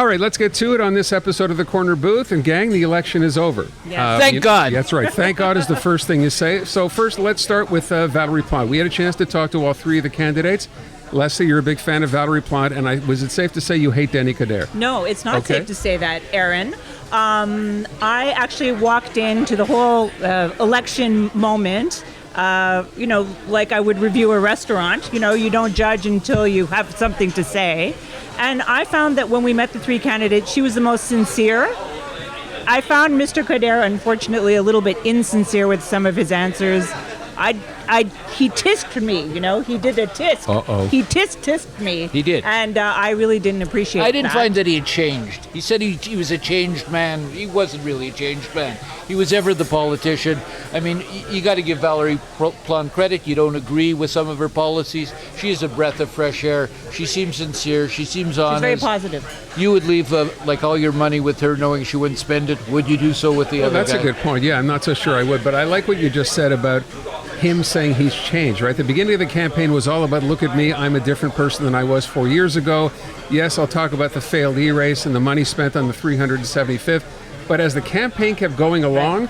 All right, let's get to it on this episode of The Corner Booth. And gang, the election is over. Yes. Thank God. That's right. Thank God is the first thing you say. So first, let's start with Valerie Plante. We had a chance to talk to all three of the candidates. Lesley, you're a big fan of Valerie Plante, and was it safe to say you hate Denis Coderre? No, it's not safe to say that, Aaron. I actually walked into the whole election moment, like I would review a restaurant. You don't judge until you have something to say. And I found that when we met the three candidates, she was the most sincere. I found Mr. Coderre, unfortunately, a little bit insincere with some of his answers. He tisked me, he did a tisk. Uh-oh. He tisked me. He did. And I really didn't appreciate that. I didn't find that he had changed. He said he was a changed man. He wasn't really a changed man. He was ever the politician. I mean, you got to give Valerie Plante credit. You don't agree with some of her policies. She is a breath of fresh air. She seems sincere. She seems honest. She's very positive. You would leave all your money with her knowing she wouldn't spend it. Would you do so with the other That's guy? a good point. Yeah, I'm not so sure I would. But I like what you just said about him saying he's changed, right? The beginning of the campaign was all about, look at me, I'm a different person than I was 4 years ago. Yes, I'll talk about the failed e-race and the money spent on the 375th. But as the campaign kept going along,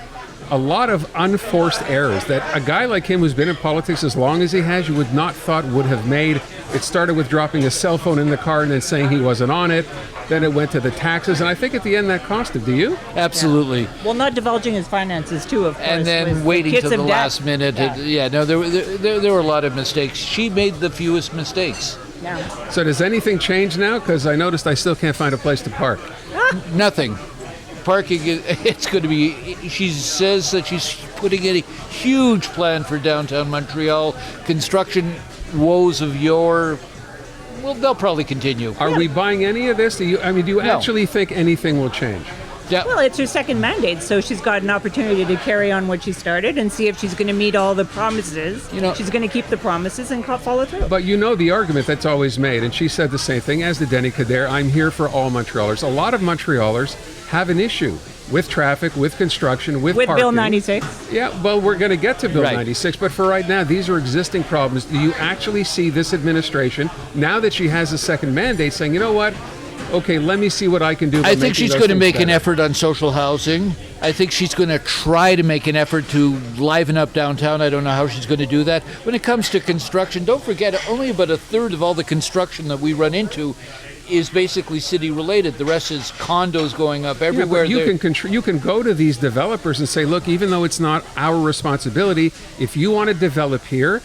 a lot of unforced errors that a guy like him who's been in politics as long as he has, you would not thought would have made. It started with dropping a cell phone in the car and then saying he wasn't on it. Then it went to the taxes, and I think at the end that cost him. Do you? Absolutely. Yeah. Well, not divulging his finances too, of course. And then waiting to the last minute. There were a lot of mistakes. She made the fewest mistakes. Yeah. So does anything change now? Because I noticed I still can't find a place to park. Nothing. Parking, it's going to be, she says that she's putting in a huge plan for downtown Montreal. Construction woes of yore, well, they'll probably continue. Are we buying any of this? Do you actually think anything will change? Yeah. Well, it's her second mandate, so she's got an opportunity to carry on what she started and see if she's going to meet all the promises. She's going to keep the promises and follow through. But the argument that's always made, and she said the same thing, as did Denis Coderre, I'm here for all Montrealers. A lot of Montrealers have an issue with traffic, with construction, with parking. Bill 96? Yeah, well, we're going to get to Bill Right. 96, but for right now, these are existing problems. Do you actually see this administration, now that she has a second mandate, saying, you know what? Okay, let me see what I can do. I think she's going to make an effort on social housing. I think she's going to try to make an effort to liven up downtown. I don't know how she's going to do that. When it comes to construction, don't forget, only about a third of all the construction that we run into is basically city related. The rest is condos going up everywhere. Yeah, you can go to these developers and say, look, even though it's not our responsibility, if you want to develop here,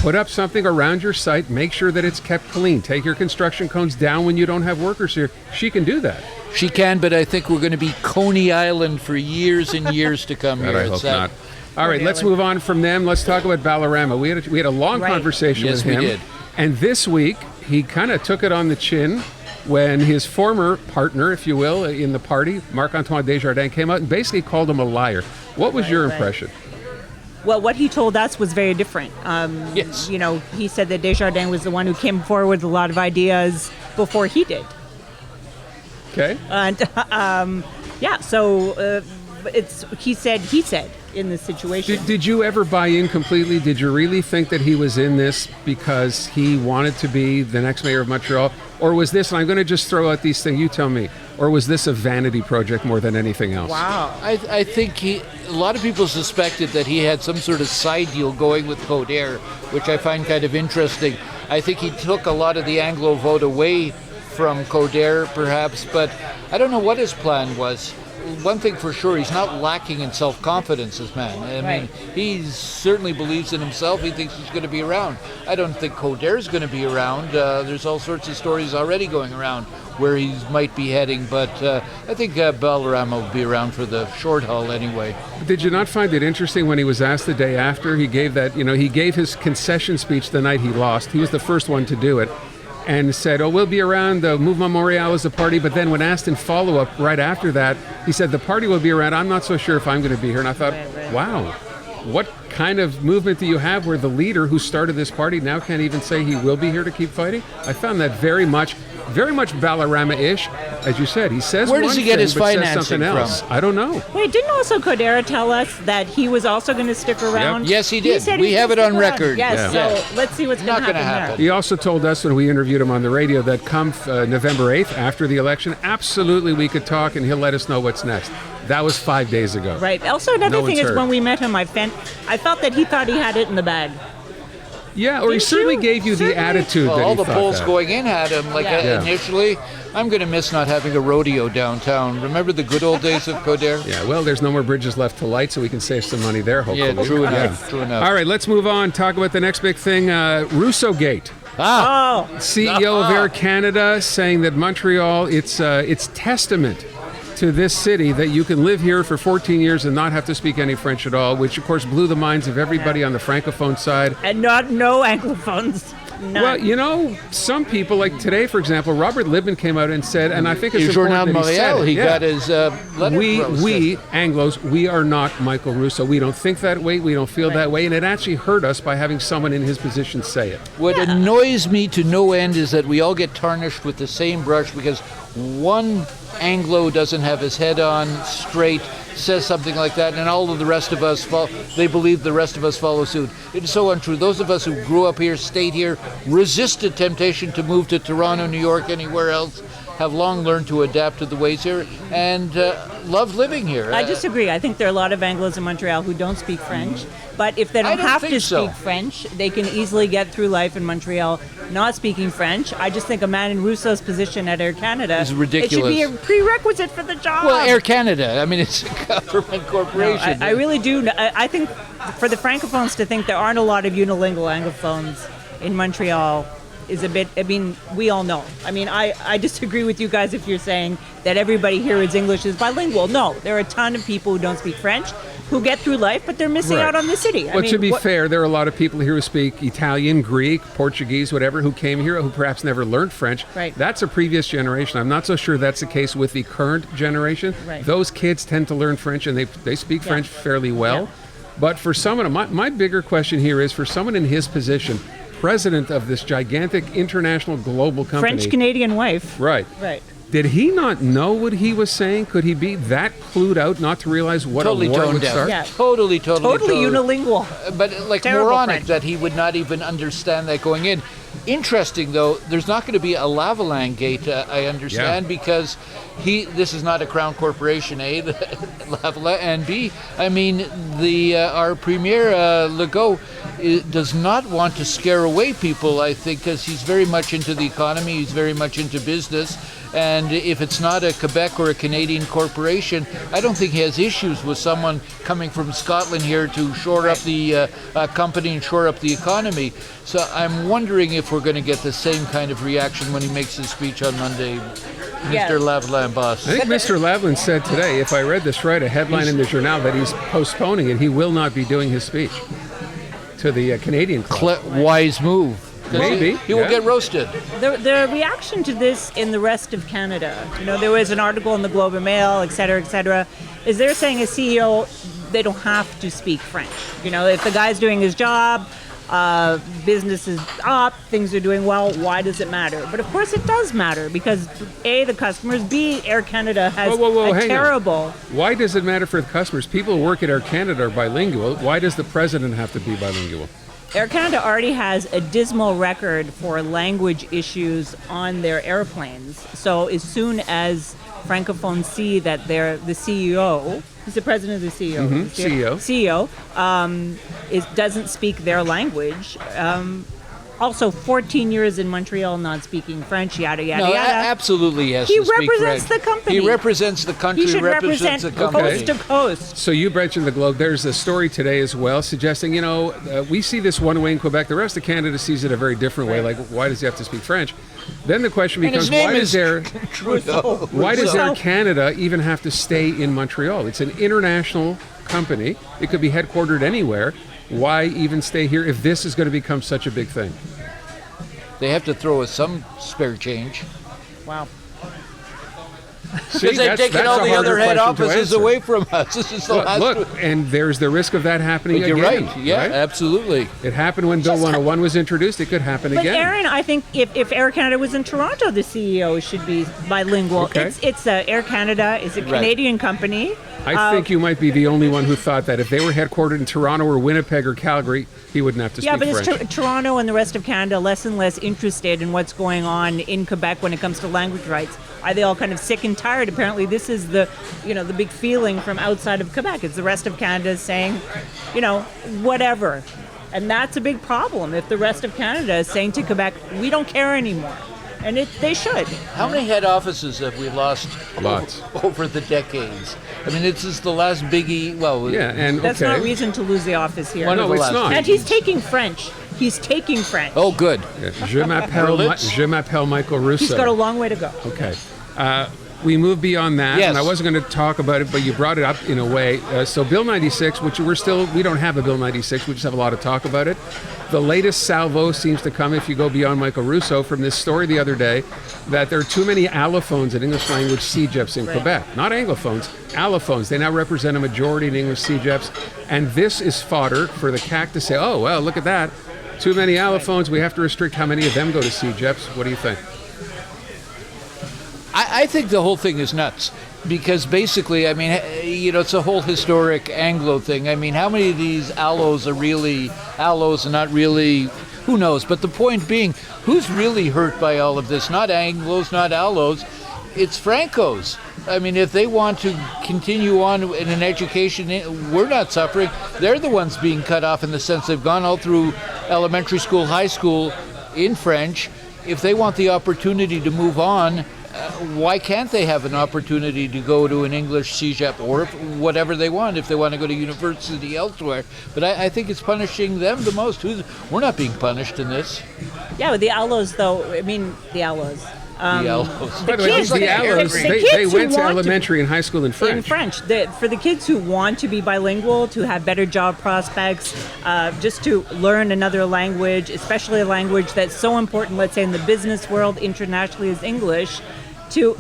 put up something around your site, make sure that it's kept clean. Take your construction cones down when you don't have workers here. She can do that. She can, but I think we're going to be Coney Island for years and years to come here. I hope not. All right, let's move on from them. Let's talk about Ballarama. We had a long conversation with him. Yes, we did. And this week, he kind of took it on the chin when his former partner, if you will, in the party, Marc-Antoine Desjardins, came out and basically called him a liar. What was your impression? Well, what he told us was very different. Yes. He said that Desjardins was the one who came forward with a lot of ideas before he did. Okay. And it's he said in this situation. Did you ever buy in completely? Did you really think that he was in this because he wanted to be the next mayor of Montreal? Or was this, and I'm going to just throw out these things, you tell me, or was this a vanity project more than anything else? Wow. I think a lot of people suspected that he had some sort of side deal going with Coderre, which I find kind of interesting. I think he took a lot of the Anglo vote away from Coderre, perhaps, but I don't know what his plan was. One thing for sure, he's not lacking in self-confidence, this man. I mean, he certainly believes in himself. He thinks he's going to be around. I don't think Coderre's going to be around. There's all sorts of stories already going around where he might be heading, but I think Ballarama will be around for the short haul anyway. Did you not find it interesting when he was asked the day after? He gave he gave his concession speech the night he lost. He was the first one to do it. And said, we'll be around, the Mouvement Montréal is a party. But then when asked in follow-up right after that, he said, the party will be around. I'm not so sure if I'm going to be here. And I thought, wow, what kind of movement do you have where the leader who started this party now can't even say he will be here to keep fighting? I found that very much Ballarama-ish. as you said, he says Where one does he get thing, his but says financing something else. from? I don't know. Wait, didn't also Codera tell us that he was also going to stick around? Yes, he did. said We he's have gonna it on stick around. record. Yes, Yeah. so let's see what's Not going to gonna happen happen. there. He also told us when we interviewed him on the radio that come November 8th, after the election, absolutely we could talk and he'll let us know what's next. That was 5 days ago. Right. Also, another No thing one's is heard. when we met him, I felt that he thought he had it in the bag. Yeah, or he Didn't certainly you? gave you the Certainly. attitude Well, that all he the thought polls that. going in had him. Like Yeah. initially, I'm going to miss not having a rodeo downtown. Remember the good old days of Codere? Yeah, well, there's no more bridges left to light, so we can save some money there, hopefully. Yeah, true enough. True enough. All right, let's move on. Talk about the next big thing, Russo-gate. Ah, Oh, CEO of Air Canada saying that Montreal, it's testament to this city that you can live here for 14 years and not have to speak any French at all, which of course blew the minds of everybody on the Francophone side. and no Anglophones. None. Well, you know, some people, like today, for example, Robert Libman came out and said, and I think it's Journal important that he said Montréal, it, he yeah. got his letter roasted. We Anglos, we are not Michael Russo. We don't think that way. We don't feel that way. And it actually hurt us by having someone in his position say it. What annoys me to no end is that we all get tarnished with the same brush because one Anglo doesn't have his head on straight, says something like that, and all of the rest of us they believe the rest of us follow suit. It is so untrue. Those of us who grew up here, stayed here, resisted temptation to move to Toronto, New York, anywhere else, have long learned to adapt to the ways here and love living here. I disagree. I think there are a lot of Anglos in Montreal who don't speak French, but if they I don't don't have think to so. speak French, they can easily get through life in Montreal not speaking French. I just think a man in Russo's position at Air Canada Is ridiculous. It should be a prerequisite for the job. Well, Air Canada, I mean, it's a government No, corporation. I really do. I think for the Francophones to think there aren't a lot of unilingual Anglophones in Montreal is a bit, I mean, we all know. I mean, I disagree with you guys if you're saying that everybody here is English is bilingual. No, there are a ton of people who don't speak French who get through life, but they're missing Right. out on the city. Well, to be fair, there are a lot of people here who speak Italian, Greek, Portuguese, whatever, who came here who perhaps never learned French. Right. That's a previous generation. I'm not so sure that's the case with the current generation. Right. Those kids tend to learn French, and they speak Yeah. French fairly well. Yeah. But for someone, my bigger question here is for someone in his position, president of this gigantic international global company. French-Canadian wife. Right. Right. Did he not know what he was saying? Could he be that clued out not to realize what Totally a war toned would down. start? Yeah. Totally unilingual. But like Terrible moronic French. that he would not even understand that going in. Interesting though, there's not going to be a Lavalan gate, I understand, because this is not a crown corporation, A, Lavala, and B, I mean, our premier Legault does not want to scare away people, I think, because he's very much into the economy, he's very much into business. And if it's not a Quebec or a Canadian corporation, I don't think he has issues with someone coming from Scotland here to shore up the company and shore up the economy. So I'm wondering if we're going to get the same kind of reaction when he makes his speech on Monday, Yeah. Mr. Lavalin boss. I think Mr. Lavalin said today, if I read this right, a headline in the Journal that he's postponing it. He will not be doing his speech to the Canadian club. Wise move. 'Cause Maybe, He will yeah. get roasted. The reaction to this in the rest of Canada, there was an article in the Globe and Mail, et cetera, is they're saying as CEO, they don't have to speak French. If the guy's doing his job, business is up, things are doing well, why does it matter? But of course it does matter because A, the customers, B, Air Canada has Whoa, a hang on. terrible... Why does it matter for the customers? People who work at Air Canada are bilingual. Why does the president have to be bilingual? Air Canada already has a dismal record for language issues on their airplanes. So as soon as Francophones see that the CEO, he's the president of the CEO, CEO doesn't speak their language. Also, 14 years in Montreal not speaking French, yada, yada, No, yada. absolutely yes. He to speak represents French. the company. He represents the country. He should represents represent the company. coast to coast. So you mentioned the Globe. There's a story today as well suggesting, we see this one way in Quebec. The rest of Canada sees it a very different way. Like, why does he have to speak French? Then the question And his becomes, name why is does Air Rousseau. Canada even have to stay in Montreal? It's an international company. It could be headquartered anywhere. Why even stay here if this is going to become such a big thing? They have to throw us some spare change. Wow. Because they've taken all the other head offices away from us. This is the last look, and there's the risk of that happening again. You're right. Yeah, right? Absolutely. It happened when Bill 101 was introduced. It could happen But again. Aaron, I think if Air Canada was in Toronto, the CEO should be bilingual. Okay. It's Air Canada is a Canadian company. I think you might be the only one who thought that if they were headquartered in Toronto or Winnipeg or Calgary, he wouldn't have to speak French. Yeah, but it's Toronto and the rest of Canada less and less interested in what's going on in Quebec when it comes to language rights. Are they all kind of sick and tired? Apparently, this is the big feeling from outside of Quebec. It's the rest of Canada saying, whatever. And that's a big problem if the rest of Canada is saying to Quebec, we don't care anymore. And they should. How many head offices have we lost Lots. over the decades? I mean, this is the last biggie. Well, Yeah, and That's not reason to lose the office here. One of No, the it's last not. And he's taking French. Oh, good. Je m'appelle Michael Russo. He's got a long way to go. Okay. We move beyond that, Yes. and I wasn't going to talk about it, but you brought it up in a way. So Bill 96, which we don't have a Bill 96, we just have a lot of talk about it. The latest salvo seems to come, if you go beyond Michael Russo, from this story the other day, that there are too many allophones in English language CEGEPs in Quebec. Not anglophones, allophones. They now represent a majority in English CEGEPs, and this is fodder for the CAC to say, oh, well, look at that. Too many allophones, we have to restrict how many of them go to CEGEPs. What do you think? I think the whole thing is nuts because basically, I mean, it's a whole historic Anglo thing. I mean, how many of these allos are really allos and not really, who knows? But the point being, who's really hurt by all of this? Not Anglos, not allos, it's Francos. I mean, if they want to continue on in an education, we're not suffering. They're the ones being cut off in the sense they've gone all through elementary school, high school in French. If they want the opportunity to move on, why can't they have an opportunity to go to an English CEGEP or whatever they want if they want to go to university elsewhere? But I think it's punishing them the most. We're not being punished in this. Yeah, with the allos, though, the allos. The allos. By the way, kids- the allos, the they kids who went to want to- elementary and high school in French. In French. For the kids who want to be bilingual, to have better job prospects, just to learn another language, especially a language that's so important, let's say in the business world, internationally, is English.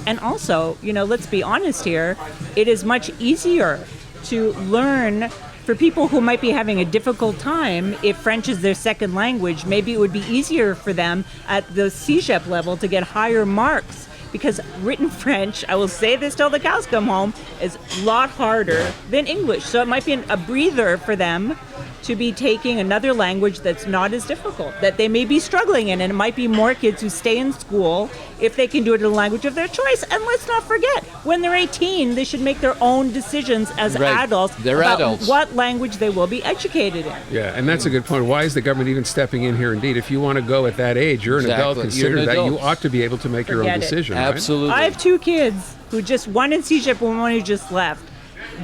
And also, let's be honest here, it is much easier to learn for people who might be having a difficult time. If French is their second language, maybe it would be easier for them at the CEGEP level to get higher marks, because written French, I will say this till the cows come home, is a lot harder than English. So it might be a breather for them to be taking another language that's not as difficult, that they may be struggling in. And it might be more kids who stay in school if they can do it in the language of their choice. And let's not forget, when they're 18, they should make their own decisions as adults about what language they will be educated in. Yeah, and that's a good point. Why is the government even stepping in here? Indeed, if you want to go at that age, you're an adult, consider that. You ought to be able to make your own decision. Absolutely. Right? I have two kids who one in CEGEP and one who just left.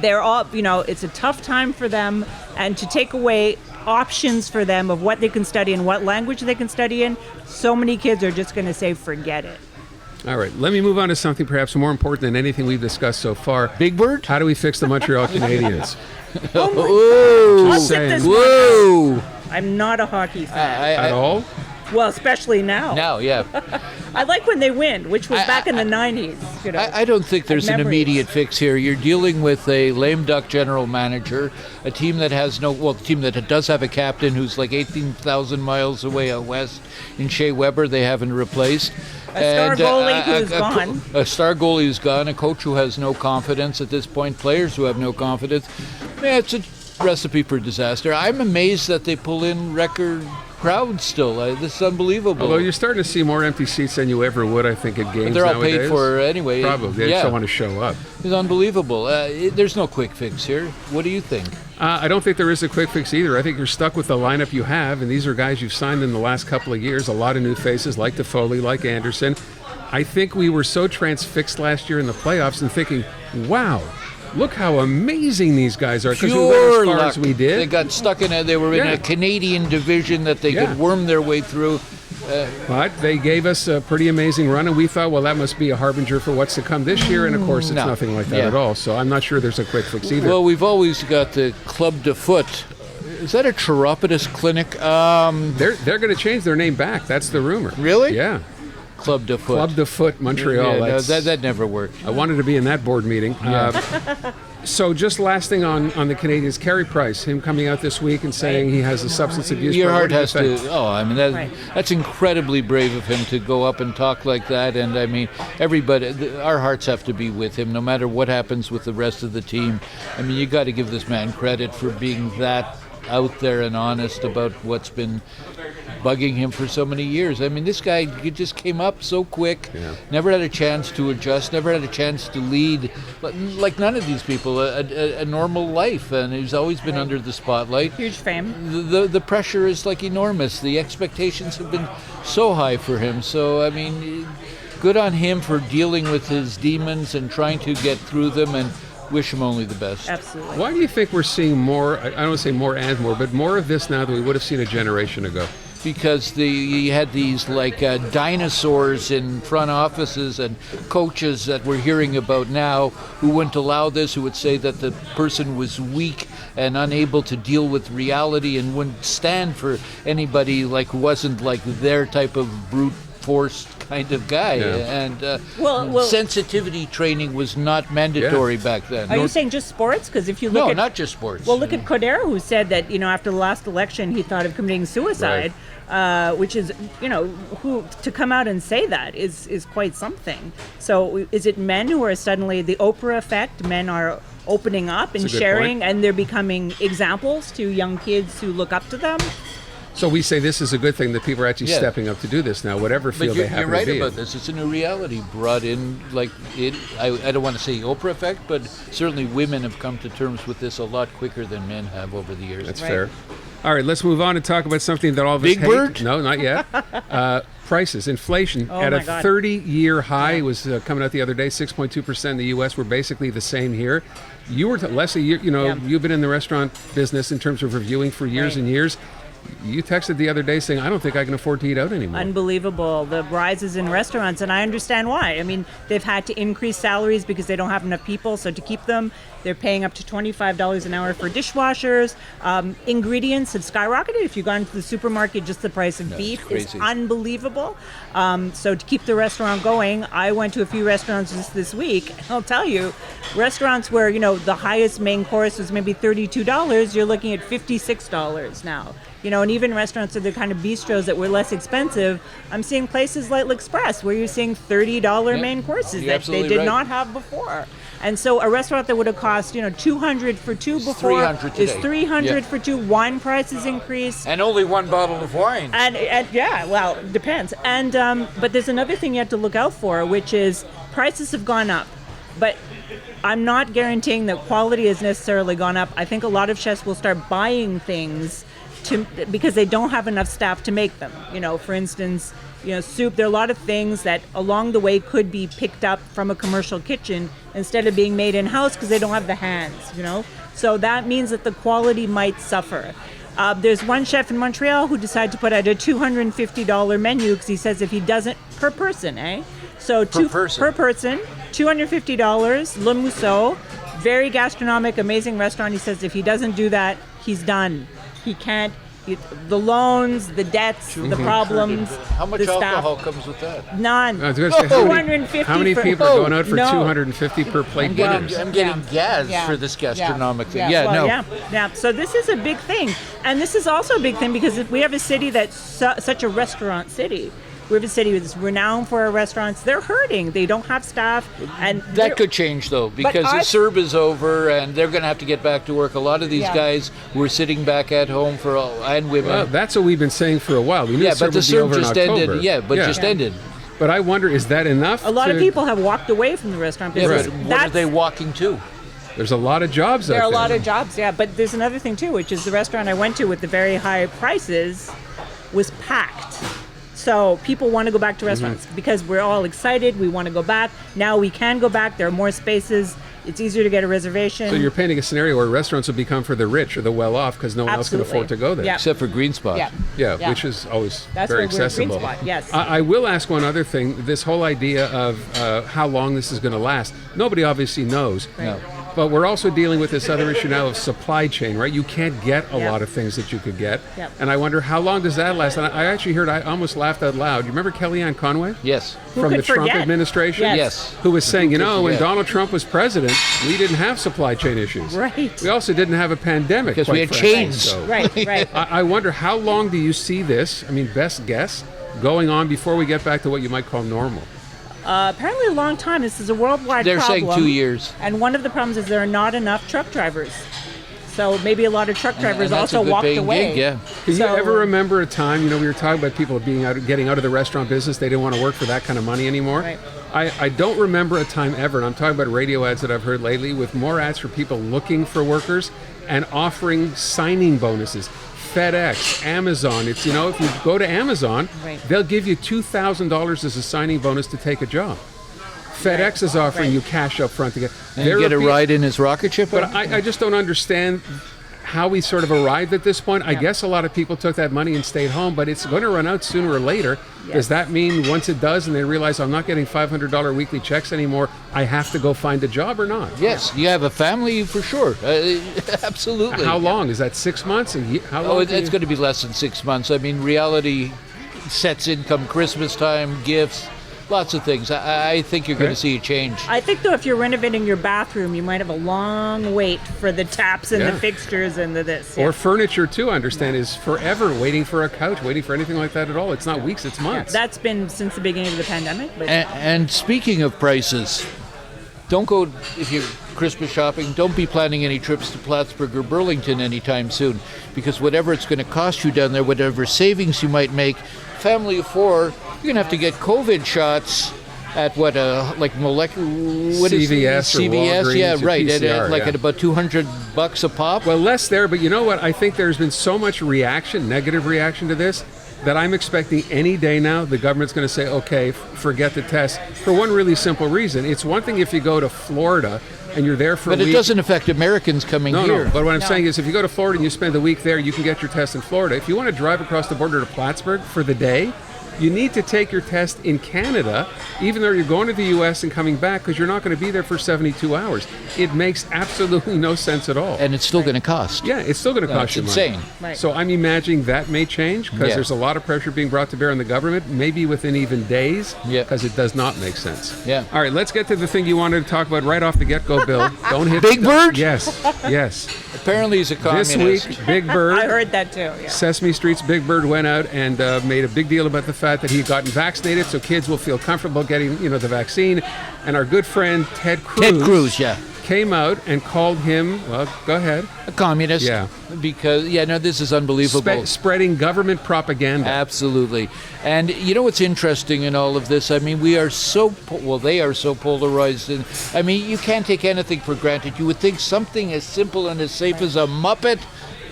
They're all, it's a tough time for them, and to take away options for them of what they can study and what language they can study in, so many kids are just going to say, forget it. All right, let me move on to something perhaps more important than anything we've discussed so far. Big Bird? How do we fix the Montreal Canadiens? I'll sit this one Whoa! out. I'm not a hockey fan. At all? Well, especially now. Now, yeah. I like when they win, which was back in the 90s. I don't think there's an immediate fix here. You're dealing with a lame duck general manager, a team that has a team that does have a captain who's like 18,000 miles away out west in Shea Weber. They haven't replaced. A star goalie who's gone. A star goalie who's gone. A coach who has no confidence at this point. Players who have no confidence. Yeah, it's a recipe for disaster. I'm amazed that they pull in record crowds still. This is unbelievable. Although you're starting to see more empty seats than you ever would, I think, at games. But they're all nowadays. paid for anyway. Probably. They just don't want to show up. It's unbelievable. There's no quick fix here. What do you think? I don't think there is a quick fix either. I think you're stuck with the lineup you have, and these are guys you've signed in the last couple of years. A lot of new faces like Toffoli, like Anderson. I think we were so transfixed last year in the playoffs and thinking, wow, look how amazing these guys are, because we went as far as we did. They got stuck in they were in a Canadian division that they could worm their way through. But they gave us a pretty amazing run, and we thought, well, that must be a harbinger for what's to come this year, and of course it's nothing like that at all. So I'm not sure there's a quick fix either. Well, we've always got the Club de Foot. Is that a chiropodist clinic? They're going to change their name back. That's the rumor. Really? Yeah. Club de Foot. Club de Foot Montreal. Yeah, no, that never worked. I wanted to be in that board meeting. So just last thing on the Canadians, Carey Price, him coming out this week and saying he has a substance abuse Your problem. heart has to. Oh, I mean Right. that's incredibly brave of him to go up and talk like that. And I mean, everybody, our hearts have to be with him, no matter what happens with the rest of the team. I mean, you got to give this man credit for being that out there and honest about what's been bugging him for so many years. I mean, this guy just came up so quick, never had a chance to adjust, never had a chance to lead, like none of these people, a normal life, and he's always been under the spotlight. Huge fame. The pressure is like enormous. The expectations have been so high for him. So, I mean, good on him for dealing with his demons and trying to get through them, and wish him only the best. Absolutely. Why do you think we're seeing more, I don't want to say more and more, but more of this now than we would have seen a generation ago? Because you had these like dinosaurs in front offices and coaches that we're hearing about now who wouldn't allow this, who would say that the person was weak and unable to deal with reality and wouldn't stand for anybody like who wasn't like their type of brute force kind of guy. And Well, sensitivity training was not mandatory back then. Are you saying just sports? Because if you look No, at not just sports. Well, look at Coderre, who said that, after the last election, he thought of committing suicide, which is, who to come out and say that is quite something. So is it men who are suddenly the Oprah effect? Men are opening up and That's a good sharing, point. and they're becoming examples to young kids who look up to them? So we say this is a good thing that people are actually stepping up to do this now, whatever But field they happen you're right to be about in. this. It's a new reality brought in, like it. I don't want to say Oprah effect, but certainly women have come to terms with this a lot quicker than men have over the years. That's fair. All right, let's move on and talk about something that all of us Big hate. Bird? No, not yet. Prices, inflation at my a God. 30-year high. It was coming out the other day, 6.2% in the U.S. We're basically the same here. You were, Lesley, you've been in the restaurant business in terms of reviewing for years and years. You texted the other day saying, I don't think I can afford to eat out anymore. Unbelievable, the rises in restaurants, and I understand why. I mean, they've had to increase salaries because they don't have enough people, so to keep them, they're paying up to $25 an hour for dishwashers. Ingredients have skyrocketed. If you go into the supermarket, just the price of beef is crazy. unbelievable. So to keep the restaurant going, I went to a few restaurants just this week, and I'll tell you, restaurants where, the highest main course was maybe $32, you're looking at $56 now. And even restaurants are the kind of bistros that were less expensive. I'm seeing places like L'Express where you're seeing $30 main courses you're that they absolutely did right. not have before. And so a restaurant that would have cost, $200 for two before $300 is today. $300 for two. Wine prices increased. And only one bottle of wine. And yeah, well, it depends. And but there's another thing you have to look out for, which is prices have gone up. But I'm not guaranteeing that quality has necessarily gone up. I think a lot of chefs will start buying things because they don't have enough staff to make them. For instance, soup. There are a lot of things that along the way could be picked up from a commercial kitchen instead of being made in-house because they don't have the hands, So that means that the quality might suffer. There's one chef in Montreal who decided to put out a $250 menu because he says if he doesn't, per person, So per person, $250, Le Mousseau, very gastronomic, amazing restaurant. He says if he doesn't do that, he's done. He can't. The loans, the debts, the problems. How much the staff. alcohol comes with that? None. I was going to say, how many for- people are going out for No. $250 per plate dinners? I'm getting gassed for this gastronomic thing. Yeah. So this is a big thing, and this is also a big thing because we have a city that's such a restaurant city. We have a city that's renowned for our restaurants. They're hurting. They don't have staff, and That could change though, because the CERB is over, and they're going to have to get back to work. A lot of these guys who are sitting back at home and women. Well, that's what we've been saying for a while. We knew but the would be over CERB in just October. ended. Just ended. But I wonder, is that enough? a lot of people have walked away from the restaurant business. But what are they walking to? There's a lot of jobs There out are there. a lot of jobs, but there's another thing too, which is the restaurant I went to with the very high prices was packed. So people want to go back to restaurants because we're all excited. We want to go back. Now we can go back. There are more spaces. It's easier to get a reservation. So you're painting a scenario where restaurants will become for the rich or the well-off because no one else can afford to go there. Yeah. Except for Greenspot. Yeah. Which is always That's very where we're at accessible. Greenspot, yes. I will ask one other thing. This whole idea of how long this is going to last, nobody obviously knows. Right. But we're also dealing with this other issue now of supply chain, right? You can't get a Yep. lot of things that you could get. Yep. And I wonder, how long does that last? And I actually heard, I almost laughed out loud. You remember Kellyanne Conway? Yes. From the could Trump forget? administration? Yes. Yes. Who was saying, Who could when forget? Donald Trump was president, we didn't have supply chain issues. Right. We also didn't have a pandemic. Because we quite had frankly. chains. So Right. I wonder, how long do you see this, best guess, going on before we get back to what you might call normal? Apparently a long time. This is a worldwide They're problem. saying 2 years. And one of the problems is there are not enough truck drivers. So maybe a lot of truck drivers And that's also a good walked paying away. gig, yeah. Can you So- ever remember a time, we were talking about people getting out of the restaurant business, they didn't want to work for that kind of money anymore? Right. I don't remember a time ever, and I'm talking about radio ads that I've heard lately, with more ads for people looking for workers and offering signing bonuses. FedEx, Amazon, if you go to Amazon, Right. they'll give you $2,000 as a signing bonus to take a job. FedEx is offering Right. you cash up front to get. And you get a ride in his rocket ship? But I just don't understand how we sort of arrived at this point. I Yeah. guess a lot of people took that money and stayed home, but it's going to run out sooner or later. Yes. Does that mean once it does and they realize I'm not getting $500 weekly checks anymore, I have to go find a job or not? Yes, you have a family for sure. Absolutely. How long? Is that 6 months? A year? How long? It's going to be less than 6 months. Reality sets in come Christmas time, gifts, lots of things. I think you're going to see a change. I think, though, if you're renovating your bathroom, you might have a long wait for the taps and Yeah. the fixtures and the this. Or furniture, too, I understand, is forever waiting for a couch, waiting for anything like that at all. It's not weeks, it's months. That's been since the beginning of the pandemic. But And speaking of prices, don't go, if you're Christmas shopping, don't be planning any trips to Plattsburgh or Burlington anytime soon, because whatever it's going to cost you down there, whatever savings you might make, family of four, you're going to have to get COVID shots at like molecular, what is it? CVS or Walgreens yeah, or right, PCR, like yeah. at about $200 a pop. Well, less there, but you know what? I think there's been so much negative reaction to this, that I'm expecting any day now the government's going to say, okay, forget the test, for one really simple reason. It's one thing if you go to Florida and you're there for a But week. it doesn't affect Americans coming here. No, but what I'm No. saying is if you go to Florida and you spend a week there, you can get your test in Florida. If you want to drive across the border to Plattsburgh for the day, you need to take your test in Canada, even though you're going to the U.S. and coming back, because you're not going to be there for 72 hours. It makes absolutely no sense at all. And it's still going to cost. Yeah, it's still going to cost It's you money. insane. Right. So I'm imagining that may change, because Yeah. there's a lot of pressure being brought to bear on the government, maybe within even days, Yeah. because it does not make sense. Yeah. All right, let's get to the thing you wanted to talk about right off the get-go, Bill. Don't hit Big Bird? Yes. Apparently he's a communist. This week, Big Bird. I heard that too. Yeah. Sesame Street's Big Bird went out and made a big deal about the fact that he had gotten vaccinated, so kids will feel comfortable getting, the vaccine. And our good friend Ted Cruz, yeah. came out and called him. Well, go ahead. A communist. Yeah. Because, this is unbelievable. Spreading government propaganda. Absolutely. And you know what's interesting in all of this? We are they are so polarized. And you can't take anything for granted. You would think something as simple and as safe as a Muppet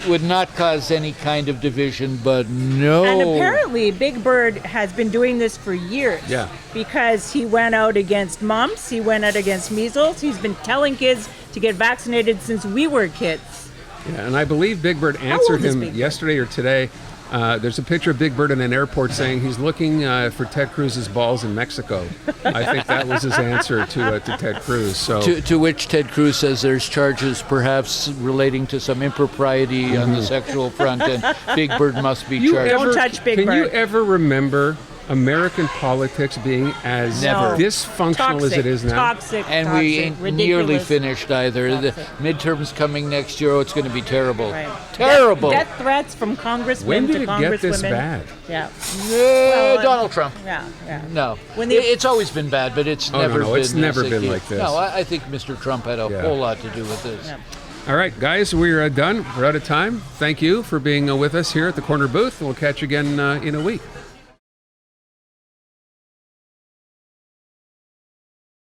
would not cause any kind of division, but no. And apparently, Big Bird has been doing this for years. Yeah. Because he went out against mumps, he went out against measles. He's been telling kids to get vaccinated since we were kids. Yeah, and I believe Big Bird old answered is him Big Bird? yesterday or today. There's a picture of Big Bird in an airport saying he's looking for Ted Cruz's balls in Mexico. I think that was his answer to Ted Cruz. So To which Ted Cruz says there's charges perhaps relating to some impropriety on the sexual front, and Big Bird must be charged. Don't touch Big Can you Bird. ever remember American politics being as Never. dysfunctional as it is now? Toxic, And we toxic, ain't nearly ridiculous. finished either. The Toxic. midterms coming next year. Oh, it's going to be terrible. Right. Terrible. Death threats from congressmen When did to it congresswomen. get this bad? Yeah. Donald Trump. Yeah. No. When they- It's always been bad, but it's Oh, never no, been it's never this been acute. like this. No, I think Mr. Trump had a Yeah. whole lot to do with this. Yeah. All right, guys, we're done. We're out of time. Thank you for being with us here at the Corner Booth. We'll catch you again in a week.